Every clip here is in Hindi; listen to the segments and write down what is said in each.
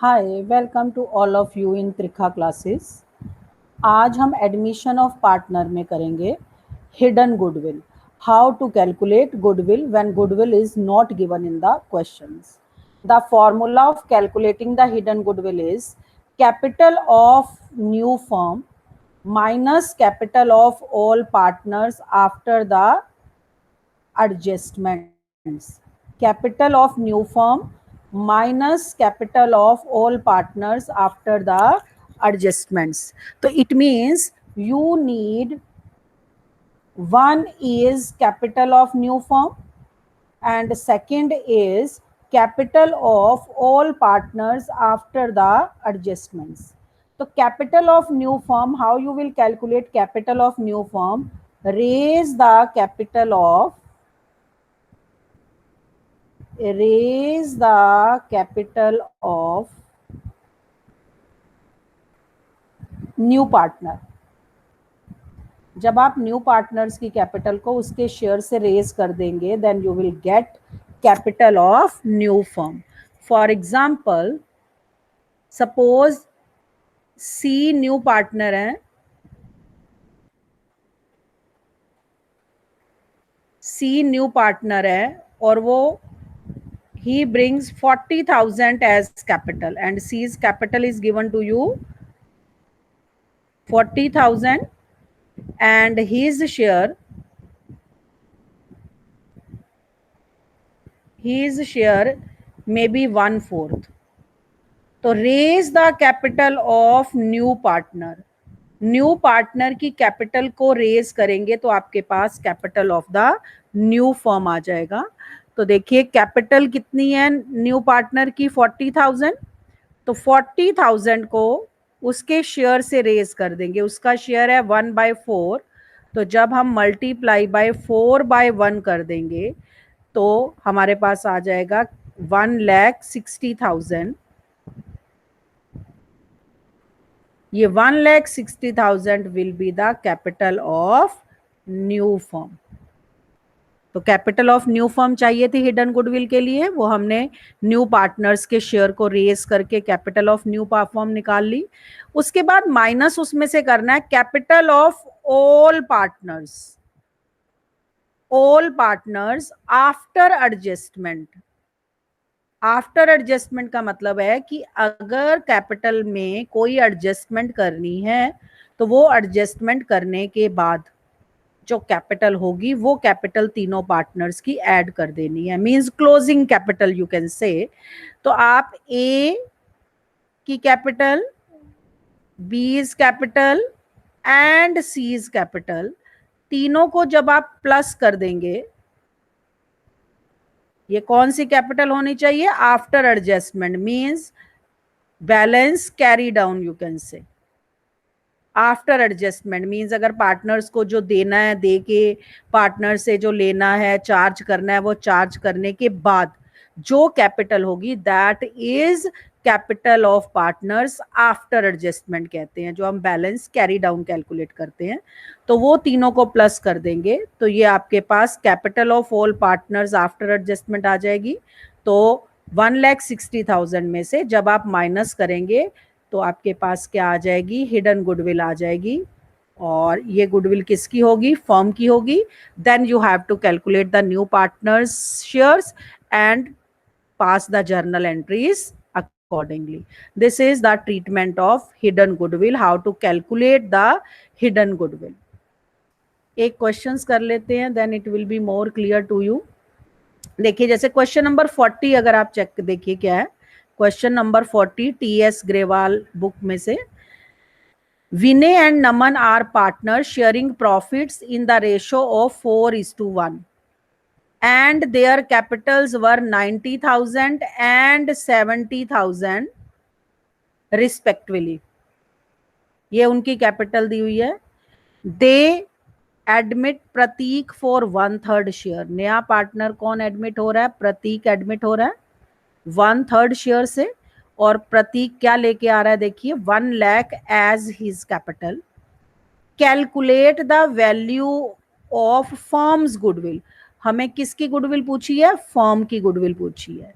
Hi, welcome to all of you in Trikha classes. आज हम एडमिशन ऑफ पार्टनर में करेंगे hidden goodwill, how to calculate goodwill when goodwill is not given in the questions. The formula of calculating the hidden goodwill is capital of new firm minus capital of all partners after the adjustments. Capital of new firm minus capital of all partners after the adjustments. So it means you need, one is capital of new firm and second is capital of all partners after the adjustments. So capital of new firm, how you will calculate capital of new firm? Raise the capital of new partner. जब आप न्यू पार्टनर्स की कैपिटल को उसके शेयर से रेज कर देंगे, then you will get capital of new firm. For example, suppose C new partner है, सी न्यू पार्टनर है और वो he brings 40,000 as capital and C's capital is given to you 40,000 and his share may be 1/4. तो raise the capital of new partner. New partner की कैपिटल को रेज करेंगे तो आपके पास capital of the new firm आ जाएगा। तो देखिए कैपिटल कितनी है न्यू पार्टनर की, 40,000। तो 40,000 को उसके शेयर से रेज कर देंगे, उसका शेयर है 1/4। तो जब हम मल्टीप्लाई बाय 4/1 कर देंगे तो हमारे पास आ जाएगा 1,60,000। ये 1,60,000 will be the capital of new firm. तो कैपिटल ऑफ न्यू फर्म चाहिए थी हिडन गुडविल के लिए, वो हमने न्यू पार्टनर्स के शेयर को रेज करके कैपिटल ऑफ न्यू फर्म निकाल ली। उसके बाद माइनस उसमें से करना है capital of all partners after adjustment. After adjustment का मतलब है कि अगर कैपिटल में कोई एडजस्टमेंट करनी है तो वो एडजस्टमेंट करने के बाद जो कैपिटल होगी वो कैपिटल तीनों पार्टनर्स की ऐड कर देनी है, means closing capital you can say. तो आप ए की कैपिटल, बीज कैपिटल एंड सीज कैपिटल तीनों को जब आप प्लस कर देंगे, ये कौन सी कैपिटल होनी चाहिए? After adjustment, means balance carry down you can say. After adjustment means अगर पार्टनर्स को जो देना है दे के, पार्टनर से जो लेना है चार्ज करना है वो चार्ज करने के बाद जो कैपिटल होगी that is capital of partners after adjustment कहते हैं, जो हम बैलेंस कैरी डाउन कैलकुलेट करते हैं। तो वो तीनों को प्लस कर देंगे तो ये आपके पास capital of all partners after adjustment आ जाएगी। तो 1,60,000 में से जब आप माइनस करेंगे तो आपके पास क्या आ जाएगी? हिडन गुडविल आ जाएगी। और ये गुडविल किसकी होगी? फर्म की होगी। Then you have to calculate the new partners shares and pass the journal entries accordingly. This is the treatment of hidden goodwill, how to calculate the hidden goodwill. एक क्वेश्चंस कर लेते हैं, then it will be more clear to you. देखिए जैसे क्वेश्चन नंबर 40 अगर आप चेक देखिए क्या है। Question number 40 T S Grewal book में से, Vinay and Naman are partner sharing profits in the ratio of 4:1 and their capitals were 90,000 and 70,000 respectively. ये उनकी कैपिटल दी हुई है। They admit Pratik for 1/3 share. नया पार्टनर कौन एडमिट हो रहा है? प्रतीक एडमिट हो रहा है 1/3 शेयर से। और प्रतीक क्या लेके आ रहा है? देखिए 1 lakh as his capital. Calculate the value of firm's goodwill. हमें किसकी गुडविल पूछी है? फर्म की गुडविल पूछी है।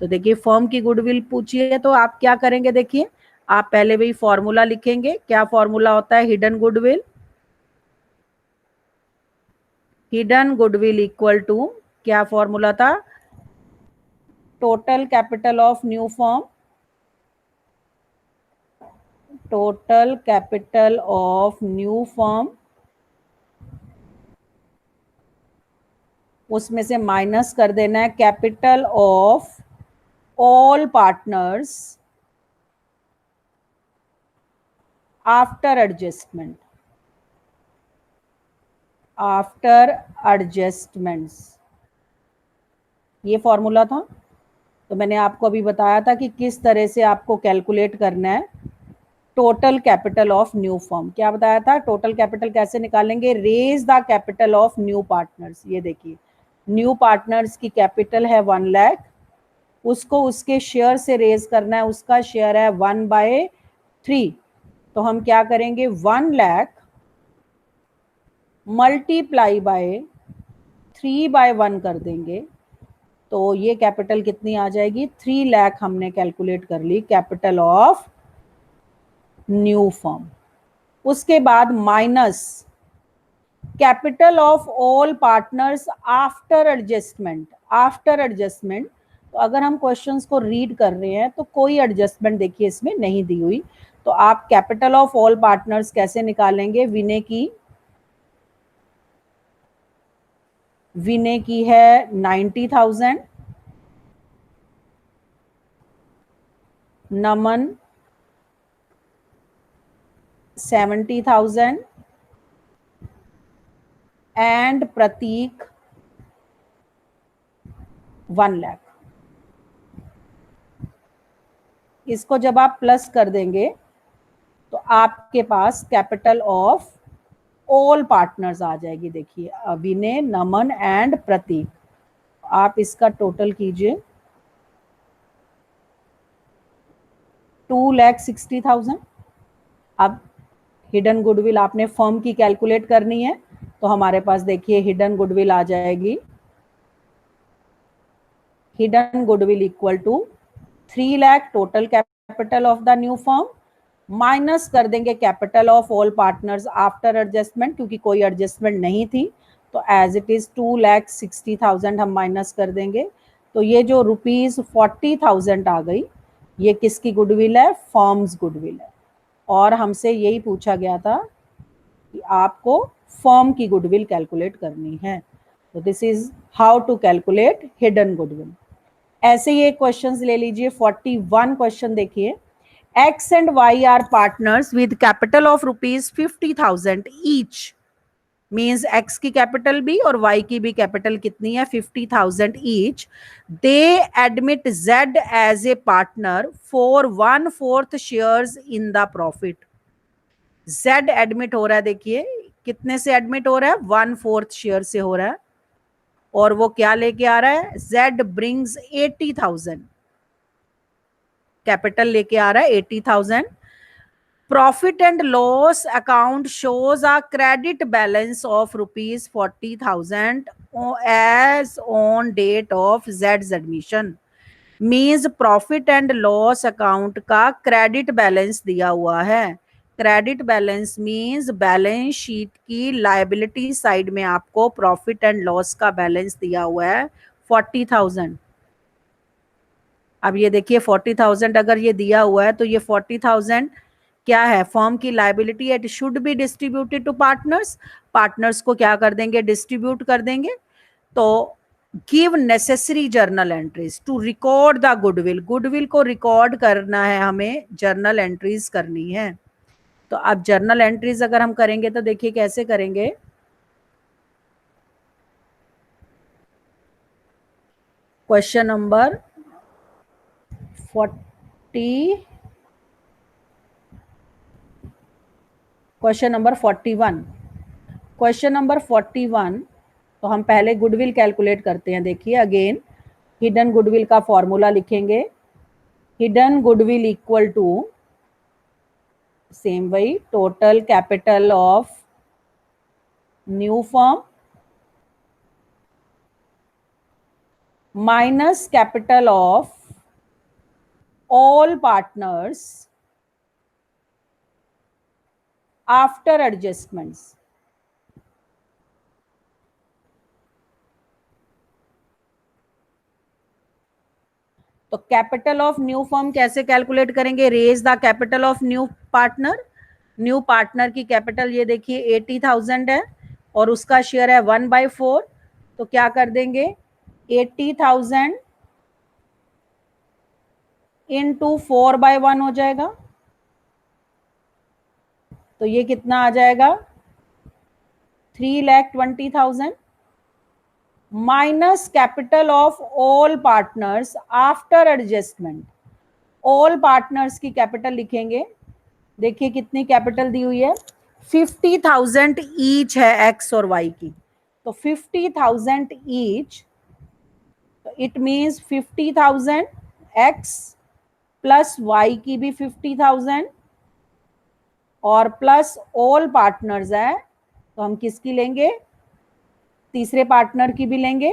तो देखिए फर्म की गुडविल पूछी है तो आप क्या करेंगे, देखिए आप पहले भी फॉर्मूला लिखेंगे। क्या फॉर्मूला होता है hidden goodwill? Hidden goodwill equal to, क्या फॉर्मूला था? Total capital of new firm, total capital of new firm, उसमें से माइनस कर देना है capital of all partners after adjustment, after adjustments, ये फॉर्मूला था। तो मैंने आपको अभी बताया था कि किस तरह से आपको कैलकुलेट करना है total capital of new firm. क्या बताया था? टोटल कैपिटल कैसे निकालेंगे? Raise the capital of new partners. ये देखिए न्यू पार्टनर्स की कैपिटल है 1 लाख, उसको उसके शेयर से रेज करना है, उसका शेयर है 1/3। तो हम क्या करेंगे, 1 लाख मल्टीप्लाई बाय 3/1 कर देंगे। तो ये कैपिटल कितनी आ जाएगी? 3 लाख हमने कैलकुलेट कर ली कैपिटल ऑफ न्यू फर्म। उसके बाद minus capital of all partners after adjustment, after adjustment. तो अगर हम क्वेश्चंस को रीड कर रहे हैं तो कोई एडजस्टमेंट देखिए इसमें नहीं दी हुई, तो आप कैपिटल ऑफ ऑल पार्टनर्स कैसे निकालेंगे? विनय की है 90,000, नमन 70,000 एंड प्रतीक 1 लाख। इसको जब आप प्लस कर देंगे तो आपके पास कैपिटल ऑफ ऑल पार्टनर्स आ जाएगी। देखिए विनय, नमन एंड प्रतीक, आप इसका टोटल कीजिए 2,60,000। अब हिडन गुडविल आपने फर्म की कैलकुलेट करनी है, तो हमारे पास देखिए हिडन गुडविल आ जाएगी, hidden goodwill equal to 3 lakh total capital of the new firm, minus कर देंगे capital of all partners after adjustment, क्योंकि कोई एडजस्टमेंट नहीं थी, तो एज इट इज 2,60,000 हम माइनस कर देंगे। तो ये जो ₹40,000 आ गई, ये किसकी गुडविल है? फर्म्स गुडविल है। और हमसे यही पूछा गया था कि आपको फर्म की गुडविल कैलकुलेट करनी है। तो this is how to calculate hidden goodwill. ऐसे ही एक क्वेश्चन ले लीजिए 41 क्वेश्चन देखिए। X and Y are partners with capital of ₹50,000 each, means X की कैपिटल भी और Y की भी कैपिटल कितनी है? 50,000 each. They admit Z as a partner for 1/4 shares in the profit. Z admit हो रहा है, देखिए कितने से एडमिट हो रहा है? 1/4 शेयर से हो रहा है। और वो क्या लेके आ रहा है? Z brings 80,000, कैपिटल लेके आ रहा है 80,000। Profit and loss account shows a credit balance of ₹40,000 as on date of Z's admission. Means profit and loss account का क्रेडिट बैलेंस दिया हुआ है। Credit balance means balance sheet की लायबिलिटी साइड में आपको प्रॉफिट एंड लॉस का बैलेंस दिया हुआ है 40,000। अब ये देखिए 40,000 अगर ये दिया हुआ है तो ये 40,000 क्या है? फर्म की liability. It should be distributed to partners. Partners को क्या कर देंगे? डिस्ट्रीब्यूट कर देंगे। तो give necessary journal entries to record the goodwill. Goodwill को रिकॉर्ड करना है, हमें जर्नल एंट्रीज करनी है। तो अब जर्नल एंट्रीज अगर हम करेंगे तो देखिए कैसे करेंगे। क्वेश्चन नंबर 41, क्वेश्चन नंबर 41, तो हम पहले गुडविल कैलकुलेट करते हैं। देखिए अगेन हिडन गुडविल का फॉर्मूला लिखेंगे। Hidden goodwill equal to same वही total capital of new firm minus capital of all partners after adjustments. तो कैपिटल ऑफ न्यू फर्म कैसे कैलकुलेट करेंगे? Raise the capital of new partner. New partner की कैपिटल ये देखिए 80,000 है और उसका शेयर है 1/4. तो क्या कर देंगे? 80,000 इंटू 4/1 हो जाएगा. तो ये कितना आ जाएगा? 3,20,000 minus capital of all partners after adjustment. All partners की कैपिटल लिखेंगे. देखिए कितनी कैपिटल दी हुई है, 50,000 ईच है एक्स और वाई की. तो 50,000 ईच, तो it means 50,000 X plus Y की भी 50,000 और प्लस ऑल पार्टनर्स है. तो हम किसकी लेंगे? तीसरे पार्टनर की भी लेंगे.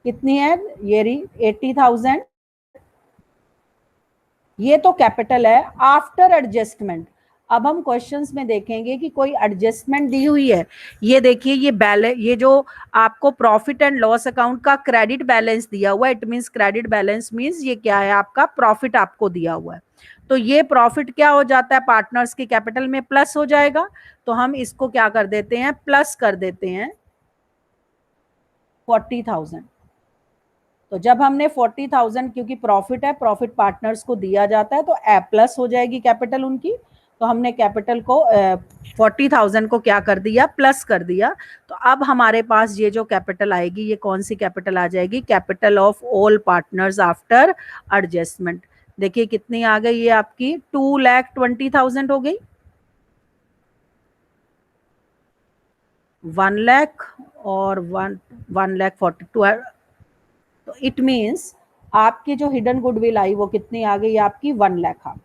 कितनी है? ये रही 80,000. ये तो कैपिटल है आफ्टर एडजस्टमेंट. अब हम क्वेश्चंस में देखेंगे कि कोई एडजस्टमेंट दी हुई है. ये देखिए ये बैलेंस, ये जो आपको प्रॉफिट एंड लॉस अकाउंट का क्रेडिट बैलेंस दिया हुआ है, it means credit balance means ये क्या है? आपका प्रॉफिट आपको दिया हुआ है. तो ये प्रॉफिट क्या हो जाता है? पार्टनर्स की कैपिटल में प्लस हो जाएगा. तो हम इसको क्या कर देते हैं? प्लस कर देते हैं 40,000. तो जब हमने 40,000, क्योंकि प्रॉफिट है, प्रॉफिट पार्टनर्स को दिया जाता है, तो प्लस हो जाएगी कैपिटल उनकी. तो हमने कैपिटल को 40,000 को क्या कर दिया? प्लस कर दिया. तो अब हमारे पास ये जो कैपिटल आएगी, ये कौन सी कैपिटल आ जाएगी? Capital of all partners after adjustment. देखिए कितनी आ गई? ये आपकी 2,20,000 हो गई. 1 लाख और 1,42,000. तो इट मीन्स आपकी जो हिडन गुडविल आई वो कितनी आ गई? आपकी 1 लाख आ गई.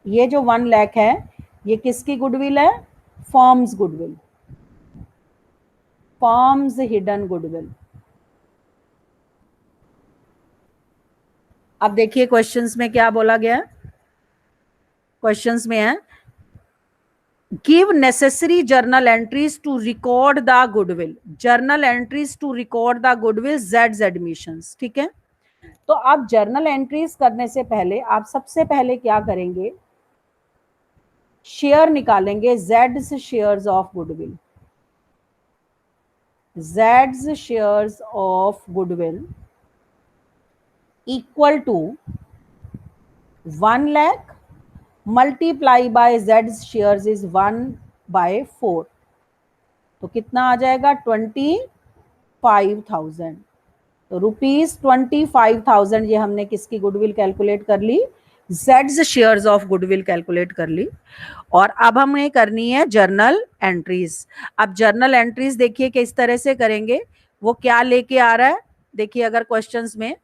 ये जो 1 लाख है ये किसकी गुडविल है? Firms goodwill, firms hidden goodwill. अब देखिए क्वेश्चंस में क्या बोला गया है. क्वेश्चंस में है give necessary journal entries to record the goodwill. Journal entries to record the goodwill जेड्स एडमिशंस. ठीक है. तो आप जर्नल एंट्रीज करने से पहले आप सबसे पहले क्या करेंगे? शेयर निकालेंगे, Jades shares of goodwill. Jades shares of goodwill equal to 1 lakh multiply by Jades shares is 1/4. तो कितना आ जाएगा? 25,000. तो ₹25,000 ये हमने किसकी गुडविल कैलकुलेट कर ली? जेड्स शेयर्स ऑफ गुडविल कैलकुलेट कर ली. और अब हमें करनी है जर्नल एंट्रीज. अब जर्नल एंट्रीज देखिए किस तरह से करेंगे. वो क्या लेके आ रहा है? देखिए अगर क्वेश्चंस में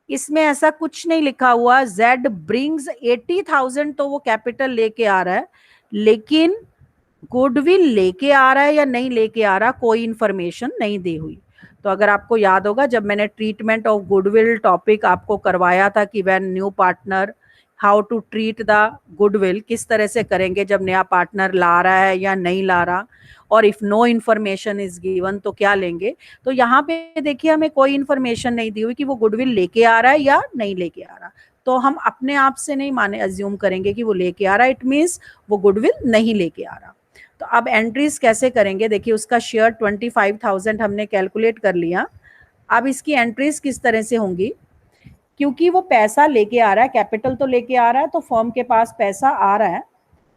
इसमें ऐसा कुछ नहीं लिखा हुआ, जेड ब्रिंग्स 80,000, तो वो कैपिटल लेके आ रहा है, लेकिन गुडविल लेके आ रहा है या नहीं लेके आ रहा, कोई इंफॉर्मेशन नहीं दी हुई. तो अगर आपको याद होगा जब मैंने ट्रीटमेंट ऑफ गुडविल टॉपिक आपको करवाया था कि when new partner how to treat the goodwill, किस तरह से करेंगे जब नया पार्टनर ला रहा है या नहीं ला रहा, और if no information is given तो क्या लेंगे. तो यहाँ पे देखिए हमें कोई इन्फॉर्मेशन नहीं दी हुई कि वो गुडविल लेके आ रहा है या नहीं लेके आ रहा. तो हम अपने आप से नहीं माने अज्यूम करेंगे कि वो लेके आ रहा है, इट मीन्स वो गुडविल नहीं लेके आ रहा. तो अब एंट्रीज कैसे करेंगे? देखिए उसका शेयर 25,000 हमने कैलकुलेट कर लिया. अब इसकी एंट्रीज किस तरह से होंगी? क्योंकि वो पैसा लेके आ रहा है, कैपिटल तो लेके आ रहा है, तो फर्म के पास पैसा आ रहा है.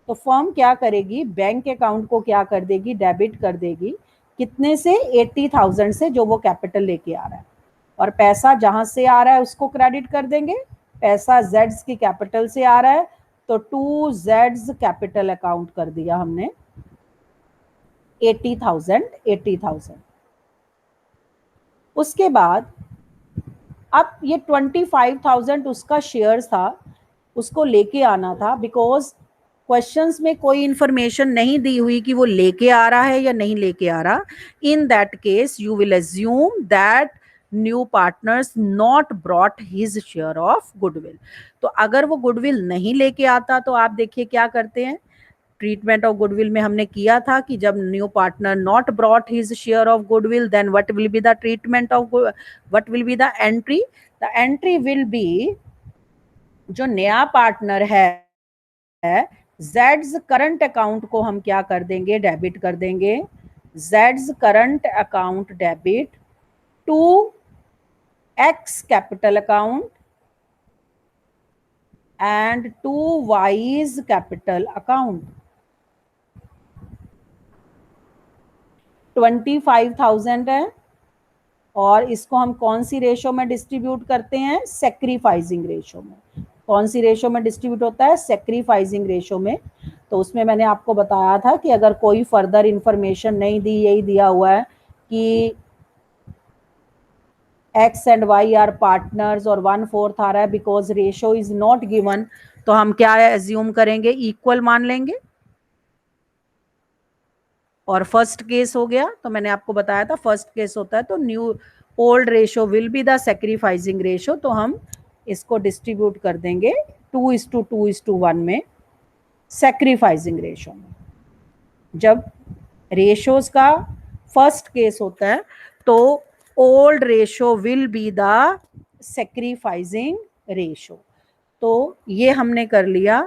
तो फर्म क्या करेगी? बैंक अकाउंट को क्या कर देगी? डेबिट कर देगी. कितने से? 80,000 से, जो वो कैपिटल लेके आ रहा है. और पैसा जहां से आ रहा है उसको क्रेडिट कर देंगे. पैसा जेड्स की कैपिटल से आ रहा है, तो टू जेड्स कैपिटल अकाउंट कर दिया हमने 80,000. उसके बाद अब ये 25,000 उसका शेयर था, उसको लेके आना था. बिकॉज क्वेश्चंस में कोई इंफॉर्मेशन नहीं दी हुई कि वो लेके आ रहा है या नहीं लेके आ रहा. In that case you will assume that new partners not brought his share of goodwill. तो अगर वो गुडविल नहीं लेके आता तो आप देखिए क्या करते हैं, ट्रीटमेंट ऑफ गुडविल में हमने किया था कि जब new partner not brought his share of goodwill, then what will be the treatment of, what will be the entry, the entry will be, जो नया पार्टनर है जेड्स करंट अकाउंट को हम क्या कर देंगे, डेबिट कर देंगे, जेड्स current account debit to X capital account and to Y's capital account. 25,000 है और इसको हम कौन सी रेशो में डिस्ट्रीब्यूट करते हैं, सेक्रीफाइसिंग रेशो में। कौन सी रेशो में डिस्ट्रीब्यूट होता है, सेक्रीफाइसिंग रेशो में। तो उसमें मैंने आपको बताया था कि अगर कोई फर्दर इंफॉर्मेशन नहीं दी, यही दिया हुआ है कि x and y are partners और 1/4 आ रहा है because ratio is not given, तो हम क्या एज्यूम करेंगे, इक्वल मान लेंगे। और फर्स्ट केस हो गया, तो मैंने आपको बताया था फर्स्ट केस होता है तो new old ratio will be the sacrificing ratio, तो हम इसको डिस्ट्रीब्यूट कर देंगे 2:2:1 में सेक्रीफाइसिंग रेशो में। जब रेशोज का फर्स्ट केस होता है तो old ratio will be the sacrificing ratio. तो ये हमने कर लिया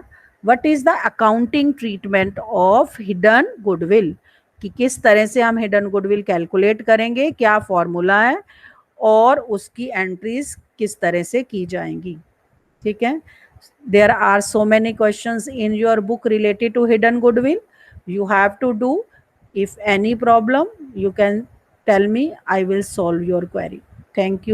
what is the accounting treatment of hidden goodwill, कि किस तरह से हम हिडन गुडविल कैलकुलेट करेंगे, क्या फॉर्मूला है और उसकी एंट्रीज किस तरह से की जाएंगी। ठीक है, there are so many questions in your book related to hidden goodwill, you have to do. If any problem you can tell me, I will solve your query. Thank you.